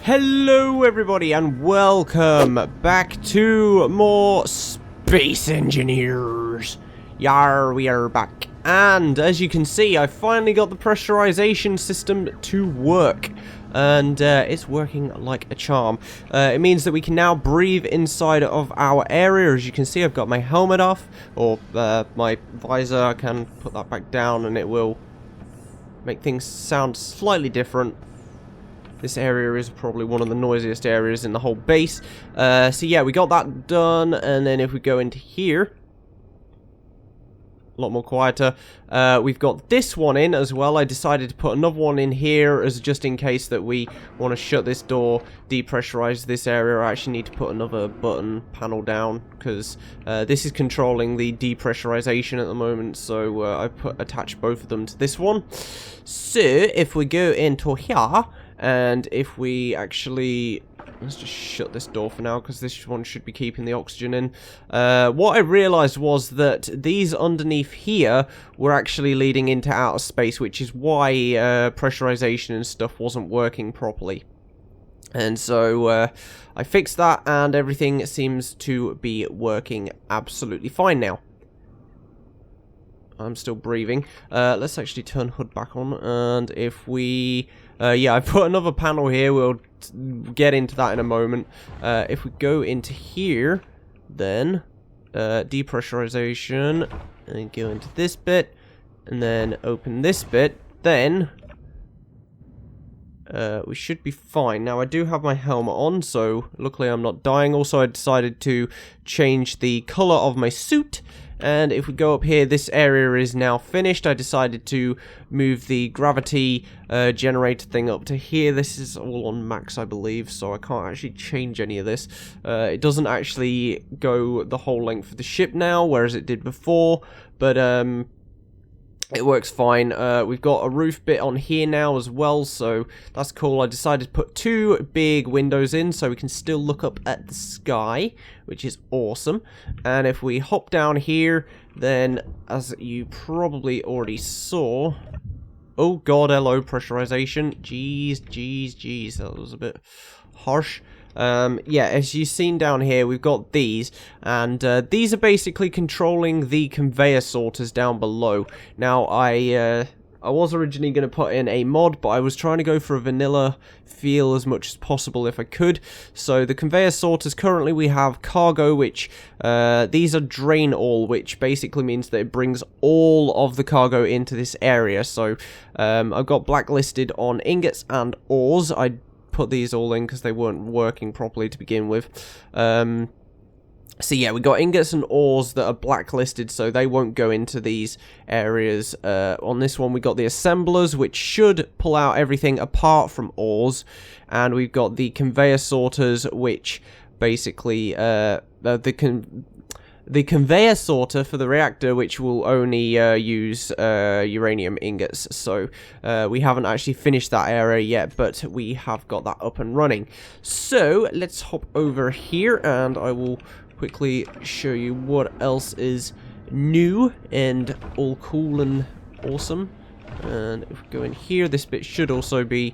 Hello everybody and welcome back to more Space Engineers. Yar, we are back. And as you can see, I finally got the pressurization system to work. And it's working like a charm. It means that we can now breathe inside of our area. As you can see, I've got my helmet off, or my visor. I can put that back down and it will make things sound slightly different. This area is probably one of the noisiest areas in the whole base. So yeah, we got that done, and then if we go into here, a lot more quieter. We've got this one in as well. I decided to put another one in here as just in case that we want to shut this door, depressurize this area. I actually need to put another button panel down because this is controlling the depressurization at the moment. So I attached both of them to this one. So if we go into here, and if we actually, let's just shut this door for now because this one should be keeping the oxygen in. What I realized was that these underneath here were actually leading into outer space, which is why pressurization and stuff wasn't working properly. And so I fixed that and everything seems to be working absolutely fine now. I'm still breathing. Let's actually turn HUD back on, and if we... yeah, I put another panel here. We'll get into that in a moment. If we go into here, then depressurization, and go into this bit, and then open this bit, then we should be fine. Now, I do have my helmet on, so luckily I'm not dying. Also, I decided to change the color of my suit. And if we go up here, this area is now finished. I decided to move the gravity generator thing up to here. This is all on max, I believe, so I can't actually change any of this. It doesn't actually go the whole length of the ship now, whereas it did before, but it works fine. We've got a roof bit on here now as well, so that's cool. I decided to put two big windows in so we can still look up at the sky, which is awesome. And if we hop down here, then as you probably already saw... Oh god, hello, pressurization. Jeez, that was a bit harsh. Yeah, as you've seen down here, we've got these, and these are basically controlling the conveyor sorters down below. Now, I was originally going to put in a mod, but I was trying to go for a vanilla feel as much as possible if I could. So the conveyor sorters, currently we have cargo, which these are drain all, which basically means that it brings all of the cargo into this area. So I've got blacklisted on ingots and ores. I put these all in because they weren't working properly to begin with. So yeah, we got ingots and ores that are blacklisted, so they won't go into these areas. On this one, we got the assemblers, which should pull out everything apart from ores, and we've got the conveyor sorters, which basically the conveyor sorter for the reactor, which will only use uranium ingots. So we haven't actually finished that area yet, but we have got that up and running. So let's hop over here, and I will quickly show you what else is new and all cool and awesome. And if we go in here, this bit should also be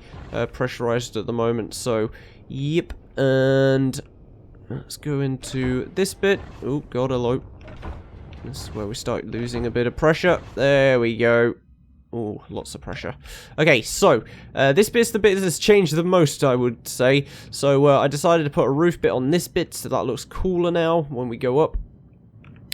pressurized at the moment. So, yep, and... let's go into this bit. Oh, god, hello. This is where we start losing a bit of pressure. There we go. Oh, lots of pressure. Okay, so, this bit's the bit that's changed the most, I would say. So, I decided to put a roof bit on this bit, so that looks cooler now when we go up.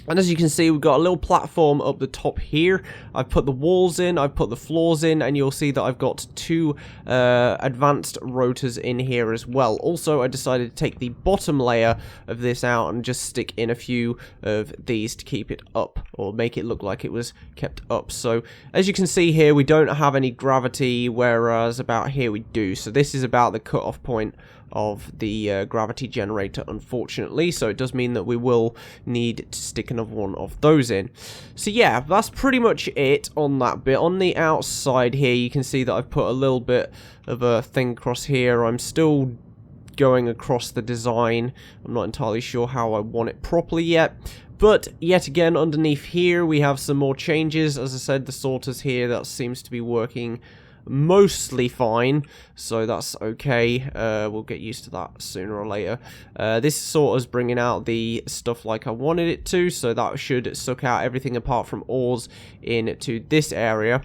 And as you can see, we've got a little platform up the top here. I've put the walls in, I've put the floors in, and you'll see that I've got two advanced rotors in here as well. Also, I decided to take the bottom layer of this out and just stick in a few of these to keep it up, or make it look like it was kept up. So, as you can see here, we don't have any gravity, whereas about here we do. So this is about the cutoff point of the gravity generator, unfortunately, so it does mean that we will need to stick another one of those in. So yeah, that's pretty much it on that bit. On the outside here, you can see that I've put a little bit of a thing across here. I'm still going across the design. I'm not entirely sure how I want it properly yet. But yet again, underneath here, we have some more changes. As I said, the sorters here, that seems to be working mostly fine, so that's okay. We'll get used to that sooner or later. This sort of is bringing out the stuff like I wanted it to, so that should suck out everything apart from ores into this area,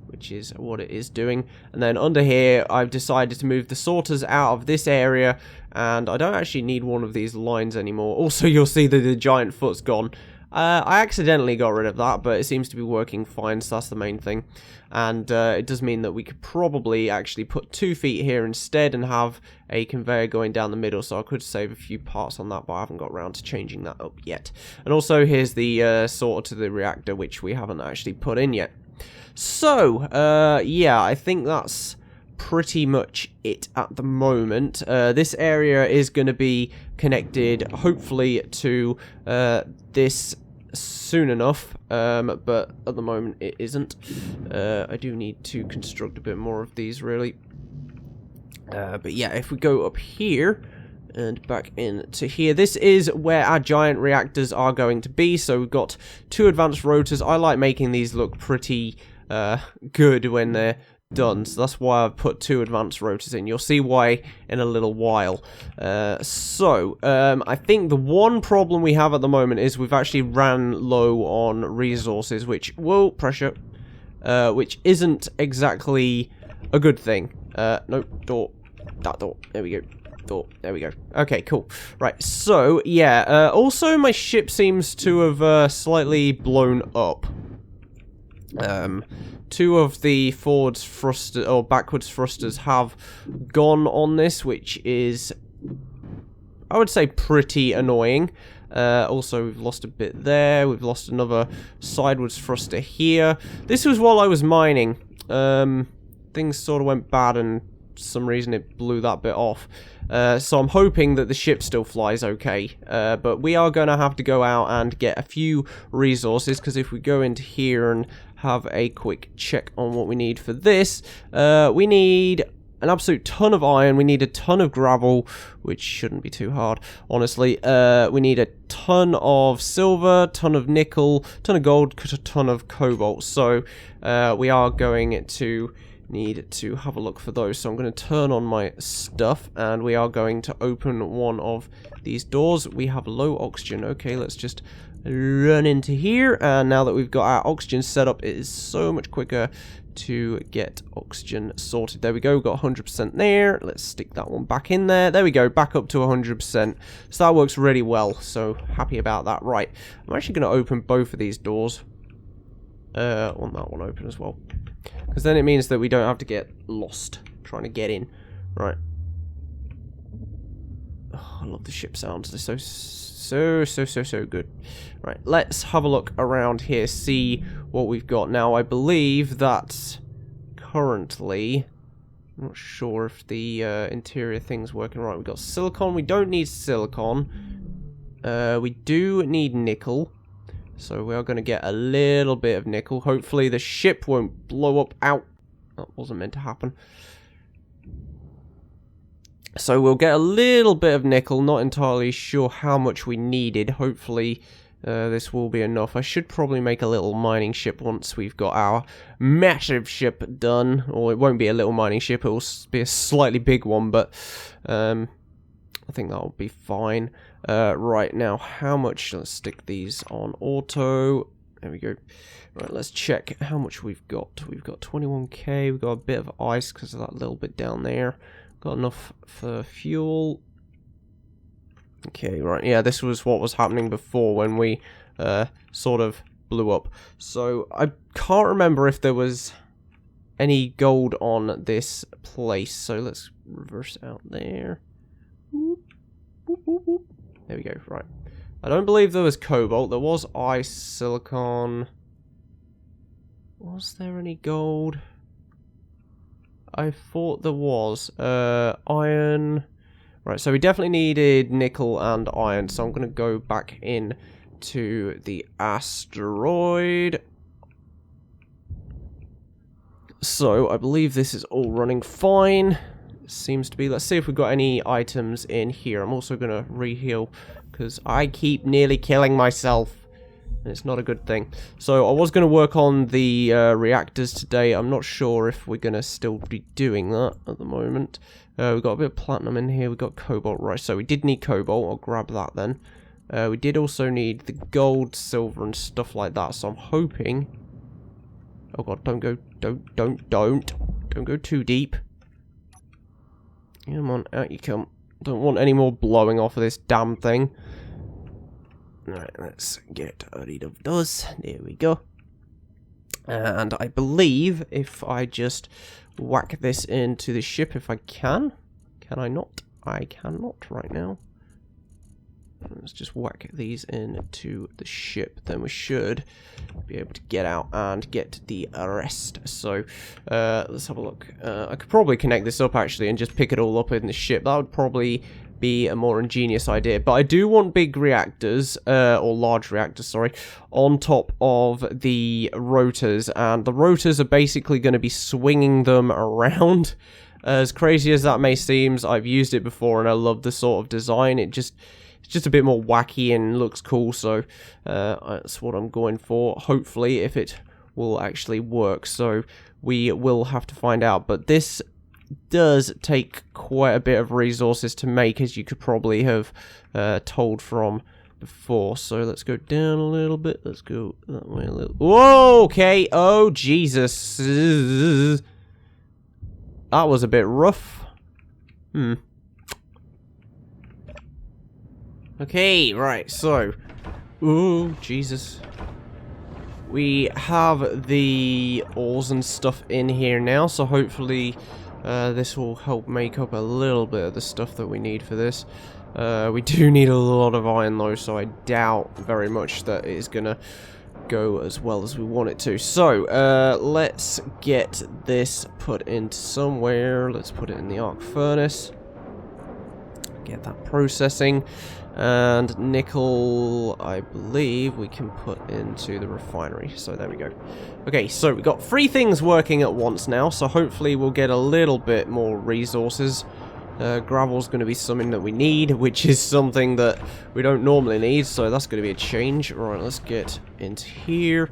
which is what it is doing. And then under here, I've decided to move the sorters out of this area, and I don't actually need one of these lines anymore. Also, you'll see that the giant foot's gone. I accidentally got rid of that, but it seems to be working fine, so that's the main thing. And it does mean that we could probably actually put 2 feet here instead and have a conveyor going down the middle, so I could save a few parts on that, but I haven't got around to changing that up yet. And also, here's the sorter to the reactor, which we haven't actually put in yet. So, yeah, I think that's pretty much it at the moment. This area is going to be connected, hopefully, to this soon enough, but at the moment it isn't. I do need to construct a bit more of these, really. But yeah, if we go up here and back into here, this is where our giant reactors are going to be. So we've got 2 advanced rotors. I like making these look pretty good when they're done, so that's why I've put 2 advanced rotors in. You'll see why in a little while. I think the one problem we have at the moment is we've actually ran low on resources, which will pressure, which isn't exactly a good thing. No, door, that door, there we go. Door, there we go. Okay, cool. Right, so, yeah, also my ship seems to have slightly blown up. 2 of the forwards thrusters, or backwards thrusters, have gone on this, which is, I would say, pretty annoying. Also, we've lost a bit there. We've lost another sideways thruster here. This was while I was mining. Things sort of went bad, and for some reason it blew that bit off. So I'm hoping that the ship still flies okay. But we are going to have to go out and get a few resources, because if we go into here and have a quick check on what we need for this, we need an absolute ton of iron, we need a ton of gravel, which shouldn't be too hard, honestly. We need a ton of silver, ton of nickel, ton of gold, a ton of cobalt. So we are going to need to have a look for those. So I'm going to turn on my stuff, and we are going to open one of these doors. We have low oxygen. Okay, let's just run into here, and now that we've got our oxygen set up, it is so much quicker to get oxygen sorted. There we go, we've got 100% there. Let's stick that one back in there. There we go, back up to 100%. So that works really well, so happy about that. Right, I'm actually going to open both of these doors. I want that one open as well, because then it means that we don't have to get lost trying to get in. Right. Oh, I love the ship sounds. They're so good. Right, let's have a look around here, see what we've got. Now, I believe that currently, I'm not sure if the interior thing's working right. We've got silicon. We don't need silicon. We do need nickel. So we are going to get a little bit of nickel. Hopefully the ship won't blow up. Out. That wasn't meant to happen. So we'll get a little bit of nickel. Not entirely sure how much we needed. Hopefully this will be enough. I should probably make a little mining ship once we've got our massive ship done. Or it won't be a little mining ship. It will be a slightly big one. But I think that will be fine. Right, now, how much? Let's stick these on auto. There we go. Right, let's check how much we've got. We've got 21k. We've got a bit of ice because of that little bit down there. Got enough for fuel. Okay, right. Yeah, this was what was happening before when we sort of blew up. So, I can't remember if there was any gold on this place. So, let's reverse out there. Whoop, whoop, whoop, whoop. There we go, right. I don't believe there was cobalt. There was ice, silicon. Was there any gold? I thought there was. Iron. Right, so we definitely needed nickel and iron. So I'm going to go back in to the asteroid. So I believe this is all running fine. Seems to be. Let's see if we've got any items in here. I'm also going to re-heal because I keep nearly killing myself. It's not a good thing. So I was going to work on the reactors today. I'm not sure if we're going to still be doing that at the moment. We've got a bit of platinum in here. We've got cobalt. Right, so we did need cobalt. I'll grab that then. We did also need the gold, silver, and stuff like that. So I'm hoping... Oh god, don't go too deep. Come on, out you come. Don't want any more blowing off of this damn thing. Alright, let's get rid of those. There we go. And I believe if I just whack this into the ship, if I can. Can I not? I cannot right now. Let's just whack these into the ship. Then we should be able to get out and get the rest. So, let's have a look. I could probably connect this up actually and just pick it all up in the ship. That would probably be a more ingenious idea. But I do want big reactors, or large reactors, sorry, on top of the rotors. And the rotors are basically going to be swinging them around. As crazy as that may seem, I've used it before and I love the sort of design. It's just a bit more wacky and looks cool, so that's what I'm going for. Hopefully, if it will actually work, so we will have to find out. But this does take quite a bit of resources to make, as you could probably have told from before. So let's go down a little bit. Let's go that way a little. Whoa, okay. Oh, Jesus. That was a bit rough. Okay, right, so... Ooh, Jesus. We have the ores and stuff in here now, so hopefully this will help make up a little bit of the stuff that we need for this. We do need a lot of iron though, so I doubt very much that it is going to go as well as we want it to. So, let's get this put into somewhere. Let's put it in the arc furnace. Get that processing. And nickel, I believe we can put into the refinery. So there we go. Okay, so we've got 3 things working at once now, so hopefully we'll get a little bit more resources. Gravel's going to be something that we need, which is something that we don't normally need, so that's going to be a change. Right, let's get into here.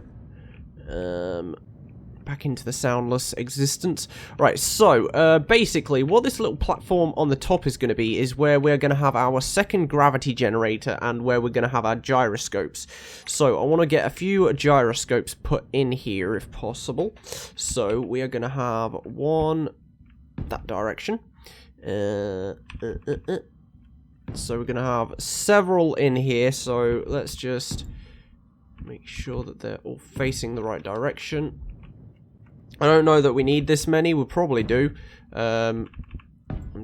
Back into the soundless existence. Right, so basically what this little platform on the top is going to be is where we're going to have our second gravity generator and where we're going to have our gyroscopes. So I want to get a few gyroscopes put in here if possible. So we are going to have one that direction. So we're going to have several in here, so let's just make sure that they're all facing the right direction. I don't know that we need this many, we probably do. I'm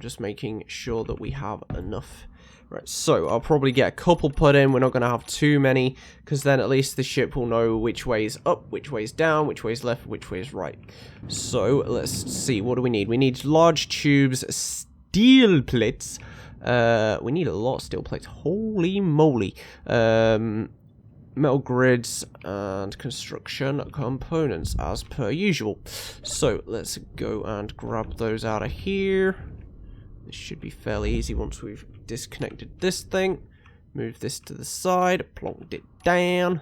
just making sure that we have enough. Right, so I'll probably get a couple put in. We're not going to have too many, because then at least the ship will know which way's up, which way's down, which way's left, which way's right. So let's see, what do we need? We need large tubes, steel plates. We need a lot of steel plates. Holy moly. Metal grids and construction components as per usual. So let's go and grab those out of here. This should be fairly easy once we've disconnected this thing. Move this to the side, plonked it down.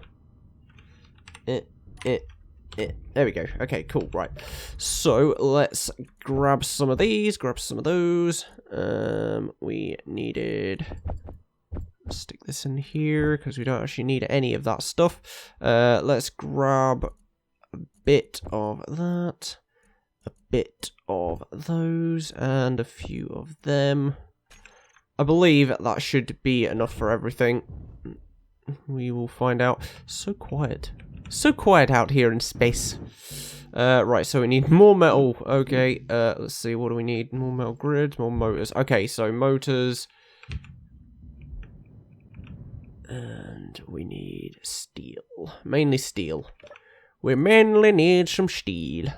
There we go. Okay, cool, right. So let's grab some of these, grab some of those. We needed... Stick this in here because we don't actually need any of that stuff. Let's grab a bit of that, a bit of those, and a few of them. I believe that should be enough for everything. We will find out. So quiet out here in space. Right, so we need more metal. Okay, let's see, what do we need? More metal grids, more motors. Okay, so motors. And we need steel. Mainly steel. We mainly need some steel.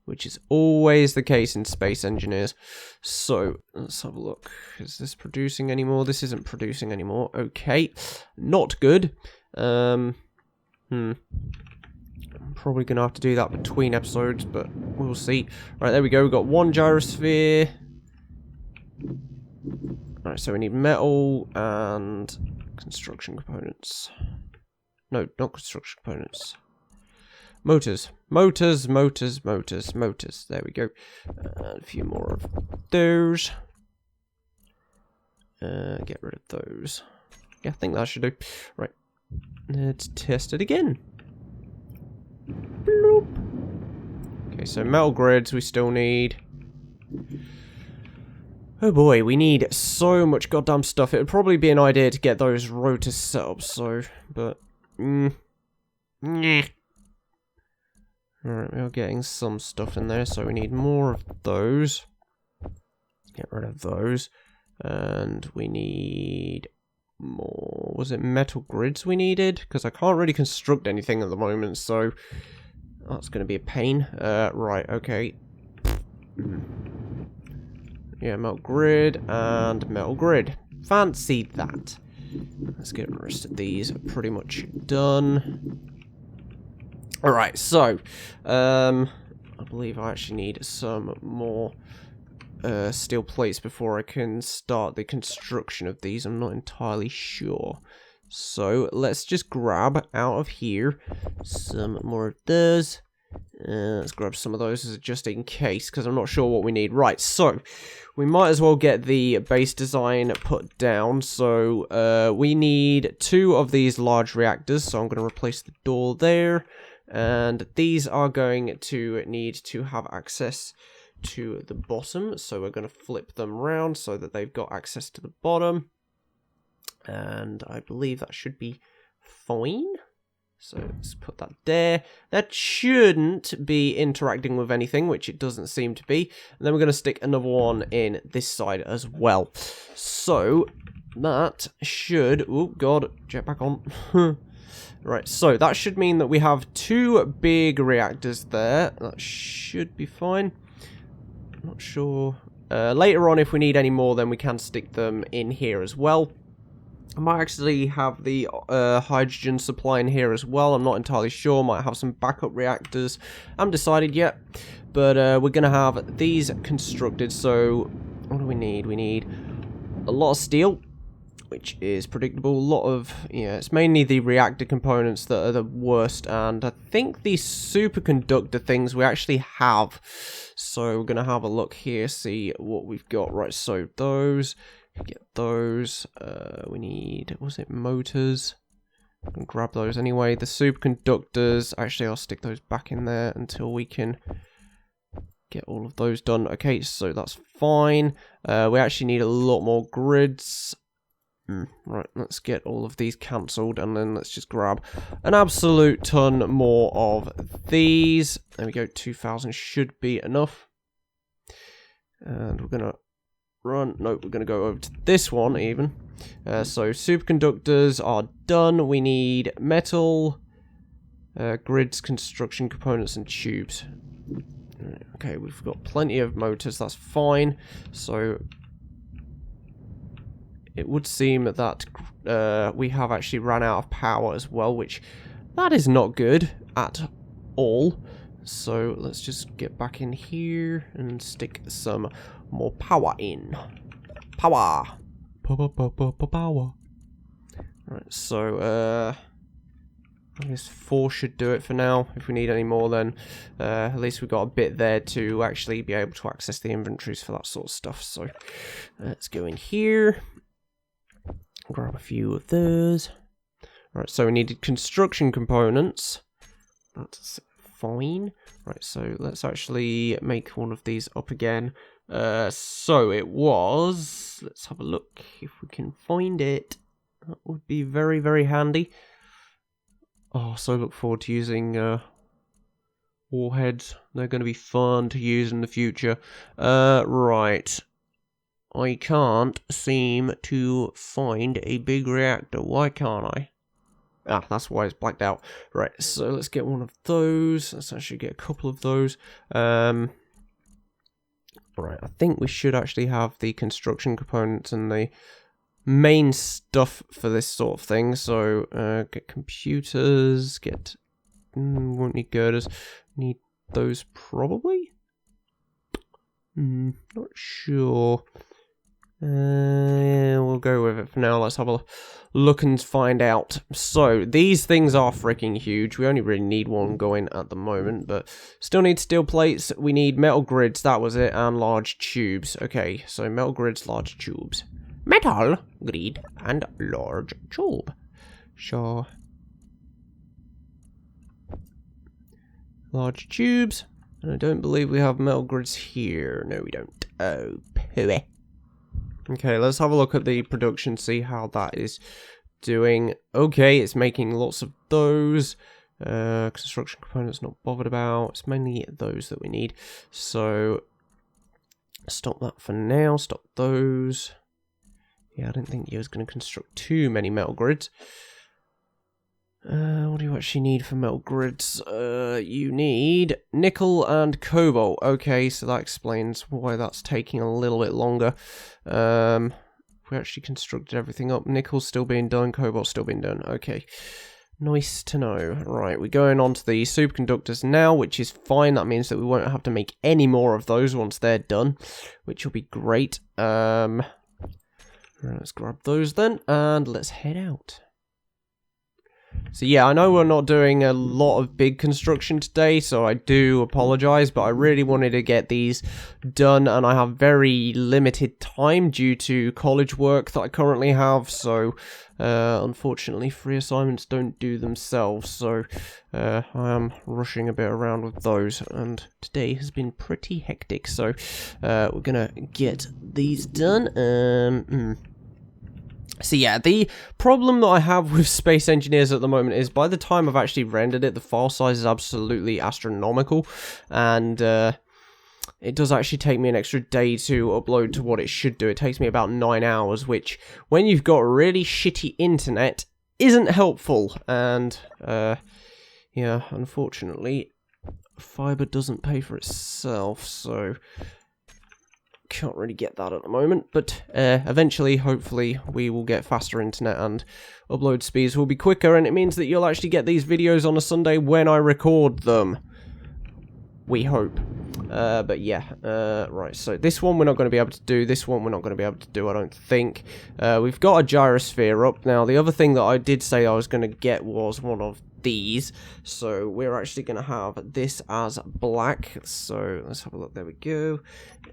Which is always the case in space engineers. So, let's have a look. Is this producing anymore? This isn't producing anymore. Okay. Not good. I'm probably going to have to do that between episodes, but we'll see. Right, there we go. We've got one gyrosphere. Right, so we need metal and... construction components. No, not construction components. Motors. Motors, motors, motors, motors. There we go. A few more of those. Get rid of those. Yeah, I think that should do. Right. Let's test it again. Bloop. Okay, so metal grids we still need. Oh boy, we need so much goddamn stuff. It would probably be an idea to get those rotors set up, so, but, Alright, we're getting some stuff in there, so we need more of those. Get rid of those. And we need more. Was it metal grids we needed? Because I can't really construct anything at the moment, so that's going to be a pain. Right, okay. Yeah, metal grid and metal grid. Fancy that. Let's get the rest of these pretty much done. Alright, so, I believe I actually need some more steel plates before I can start the construction of these. I'm not entirely sure. So, let's just grab out of here some more of those. Let's grab some of those just in case, because I'm not sure what we need. Right, so, we might as well get the base design put down. So, we need 2 of these large reactors, so I'm going to replace the door there. And these are going to need to have access to the bottom, so we're going to flip them around so that they've got access to the bottom. And I believe that should be fine. So let's put that there. That shouldn't be interacting with anything, which it doesn't seem to be. And then we're going to stick another one in this side as well. So that should... Oh, God. Jetpack on. Right, so that should mean that we have 2 big reactors there. That should be fine. Not sure. Later on, if we need any more, then we can stick them in here as well. I might actually have the hydrogen supply in here as well. I'm not entirely sure. Might have some backup reactors. I haven't decided yet. But we're going to have these constructed. So what do we need? We need a lot of steel, which is predictable. A lot of, yeah, it's mainly the reactor components that are the worst. And I think these superconductor things we actually have. So we're going to have a look here, see what we've got. Right, so those... Get those. We need, was it motors? I can grab those anyway. The superconductors, actually I'll stick those back in there until we can get all of those done. Okay, so that's fine. We actually need a lot more grids. Right, let's get all of these cancelled and then let's just grab an absolute ton more of these. There we go, 2,000 should be enough. And we're going to run. Nope, we're going to go over to this one even. So superconductors are done. We need metal, grids, construction components, and tubes. Okay, we've got plenty of motors. That's fine. So it would seem that we have actually run out of power as well, which that is not good at all. So let's just get back in here and stick some more power in. Power. Power. Right, so I guess 4 should do it for now. If we need any more, then at least we've got a bit there to actually be able to access the inventories for that sort of stuff. So let's go in here. Grab a few of those. Right, so we needed construction components. That's fine. Right, so let's actually make one of these up again. So it was, let's have a look if we can find it. That would be very, very handy. Oh, so look forward to using warheads. They're going to be fun to use in the future. Right. I can't seem to find a big reactor. Why can't I? Ah, that's why it's blacked out. Right, so let's get one of those. Let's actually get a couple of those. Right, I think we should actually have the construction components and the main stuff for this sort of thing. So, get computers, get... won't need girders. Need those probably? Not sure. Yeah, we'll go with it for now. Let's have a look and find out. So, these things are freaking huge. We only really need one going at the moment, but still need steel plates. We need metal grids, that was it, and large tubes. Okay, so metal grids, large tubes. Metal grid and large tube. Sure. Large tubes. And I don't believe we have metal grids here. No, we don't. Oh, pooey. Okay, let's have a look at the production, see how that is doing. Okay, it's making lots of those. Construction components not bothered about. It's mainly those that we need. So, stop that for now. Stop those. Yeah, I didn't think you was going to construct too many metal grids. What do you actually need for metal grids? You need nickel and cobalt. Okay, so that explains why that's taking a little bit longer. We actually constructed everything up. Nickel's still being done, cobalt's still being done. Okay, nice to know. Right, we're going on to the superconductors now, which is fine. That means that we won't have to make any more of those once they're done, which will be great. Let's grab those then, and let's head out. So yeah, I know we're not doing a lot of big construction today, so I do apologise, but I really wanted to get these done, and I have very limited time due to college work that I currently have, so unfortunately free assignments don't do themselves, so I am rushing a bit around with those, and today has been pretty hectic, so we're gonna get these done. So yeah, the problem that I have with Space Engineers at the moment is by the time I've actually rendered it, the file size is absolutely astronomical, and it does actually take me an extra day to upload to what it should do. It takes me about 9 hours, which, when you've got really shitty internet, isn't helpful, and yeah, unfortunately, fiber doesn't pay for itself, so can't really get that at the moment, but eventually, hopefully, we will get faster internet and upload speeds will be quicker, and it means that you'll actually get these videos on a Sunday when I record them. We hope. But yeah, right, so this one we're not going to be able to do, this one we're not going to be able to do, I don't think. We've got a gyrosphere up. Now, the other thing that I did say I was going to get was one of these, so we're actually going to have this as black, so let's have a look, there we go,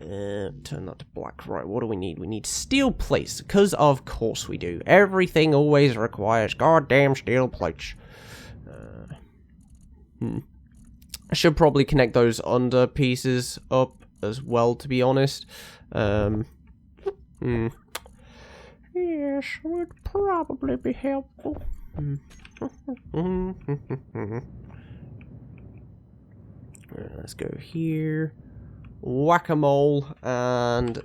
turn that to black. Right, what do we need? We need steel plates, because of course we do. Everything always requires goddamn steel plates. I should probably connect those under pieces up as well, to be honest. Yes, would probably be helpful. Let's go here, whack-a-mole, and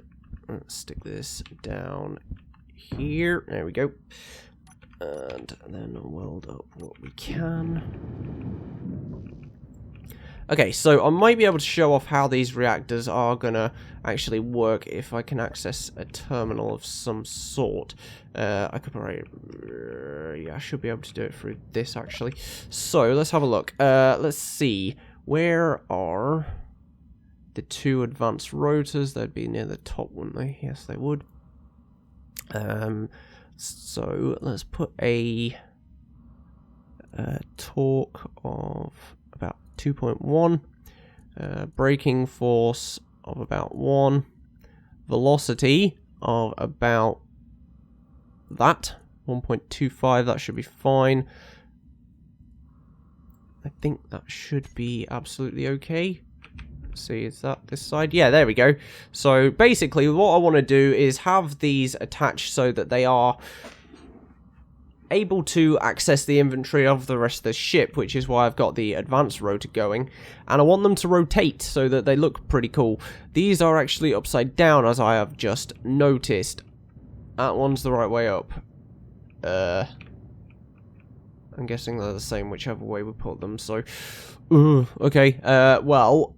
let's stick this down here. There we go, and then weld up what we can. Okay, so I might be able to show off how these reactors are gonna actually work if I can access a terminal of some sort. I could probably, yeah, I should be able to do it through this actually. So let's have a look. Let's see, where are the two advanced rotors? They'd be near the top, wouldn't they? Yes, they would. So let's put a torque of about 2.1, braking force of about 1, velocity of about that, 1.25, that should be fine. I think that should be absolutely okay. Let's see, is that this side? Yeah, there we go. So basically what I want to do is have these attached so that they are able to access the inventory of the rest of the ship, which is why I've got the advanced rotor going, and I want them to rotate so that they look pretty cool. These are actually upside down, as I have just noticed. That one's the right way up. I'm guessing they're the same whichever way we put them, so okay, well,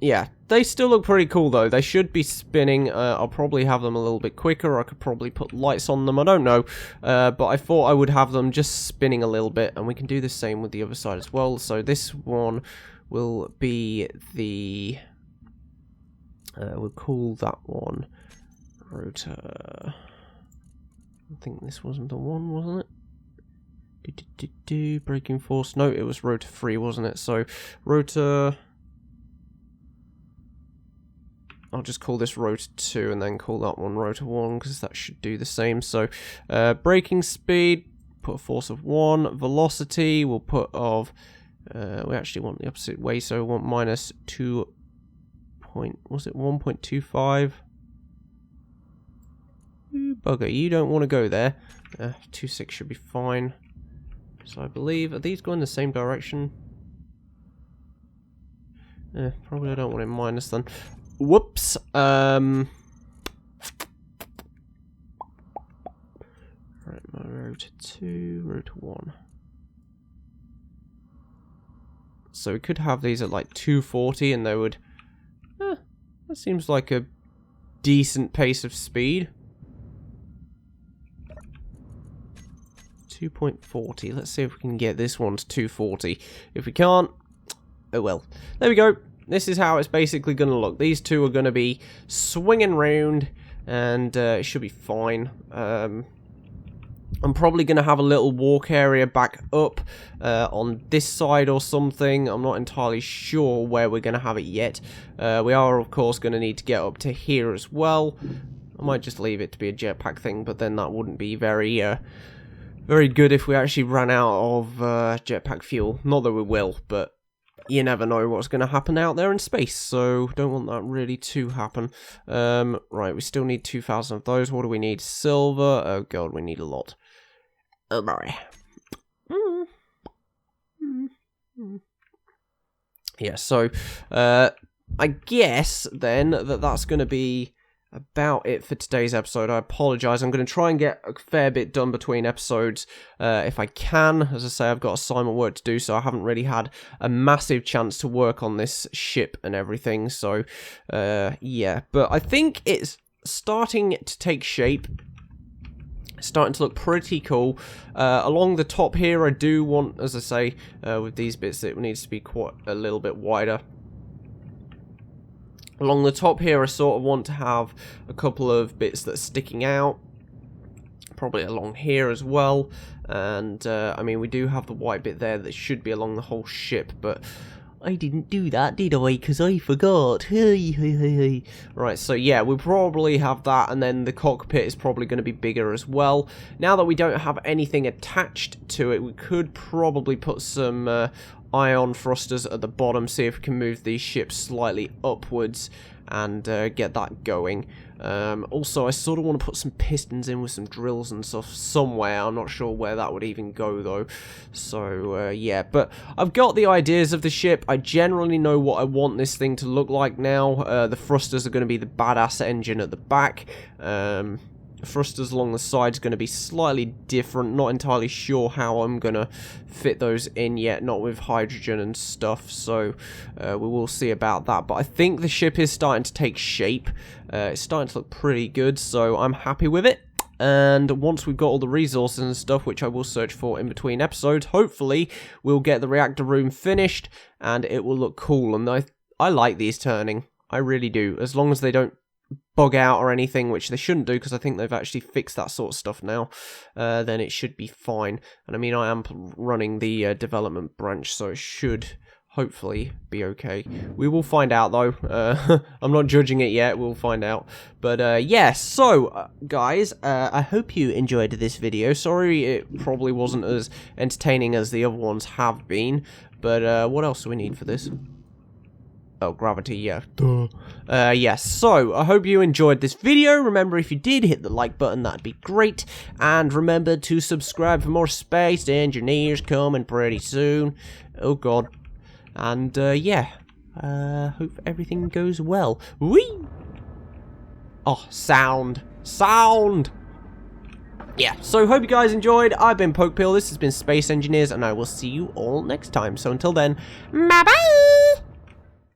yeah, they still look pretty cool though. They should be spinning. I'll probably have them a little bit quicker. I could probably put lights on them, I don't know. But I thought I would have them just spinning a little bit, and we can do the same with the other side as well. So this one will be the, we'll call that one rotor I think this wasn't the one, wasn't it? Braking force. No, it was rotor 3, wasn't it? So, rotor... I'll just call this rotor 2 and then call that one rotor 1 because that should do the same. So, braking speed, put a force of 1. Velocity, we'll put of... we actually want the opposite way, so we want minus 2... was it 1.25? Bugger, you don't want to go there. 2.6 should be fine. So I believe, are these going the same direction? Probably I don't want it minus then. Whoops. Right, my rotor 2, rotor 1. So we could have these at like 240 and they would... that seems like a decent pace of speed. 2.40. Let's see if we can get this one to 240. If we can't, oh well. There we go. This is how it's basically going to look. These two are going to be swinging round, and it should be fine. I'm probably going to have a little walk area back up on this side or something. I'm not entirely sure where we're going to have it yet. We are, of course, going to need to get up to here as well. I might just leave it to be a jetpack thing, but then that wouldn't be very good if we actually ran out of jetpack fuel. Not that we will, but you never know what's going to happen out there in space, so don't want that really to happen. Right, we still need 2,000 of those. What do we need? Silver. Oh god, we need a lot. Oh boy. Yeah, so I guess then that's going to be about it for today's episode. I apologise. I'm going to try and get a fair bit done between episodes if I can. As I say, I've got assignment work to do, so I haven't really had a massive chance to work on this ship and everything. So, yeah. But I think it's starting to take shape. It's starting to look pretty cool. Along the top here, I do want, as I say, with these bits, it needs to be quite a little bit wider. Along the top here, I sort of want to have a couple of bits that are sticking out. Probably along here as well. And, I mean, we do have the white bit there that should be along the whole ship, but I didn't do that, did I? Because I forgot. Right, so yeah, we probably have that, and then the cockpit is probably going to be bigger as well. Now that we don't have anything attached to it, we could probably put some ion thrusters at the bottom, see if we can move these ships slightly upwards and get that going. Also, I sort of want to put some pistons in with some drills and stuff somewhere. I'm not sure where that would even go though. So yeah, but I've got the ideas of the ship. I generally know what I want this thing to look like now. The thrusters are going to be the badass engine at the back. Thrusters along the sides going to be slightly different. Not entirely sure how I'm going to fit those in yet, not with hydrogen and stuff, so we will see about that. But I think the ship is starting to take shape. It's starting to look pretty good, so I'm happy with it. And once we've got all the resources and stuff, which I will search for in between episodes, hopefully we'll get the reactor room finished and it will look cool. And I like these turning. I really do, as long as they don't bug out or anything, which they shouldn't do because I think they've actually fixed that sort of stuff now, then it should be fine. And I mean, I am running the development branch, so it should hopefully be okay. We will find out though. I'm not judging it yet, we'll find out. But yeah, so guys, I hope you enjoyed this video. Sorry it probably wasn't as entertaining as the other ones have been, but what else do we need for this? Oh, gravity, yeah. Duh. Yes, so I hope you enjoyed this video. Remember, if you did, hit the like button, that'd be great. And remember to subscribe for more Space Engineers coming pretty soon. Oh, God. And, yeah. Hope everything goes well. Whee! Oh, sound. Sound! Yeah, so hope you guys enjoyed. I've been Pokepeel, this has been Space Engineers, and I will see you all next time. So until then, bye-bye!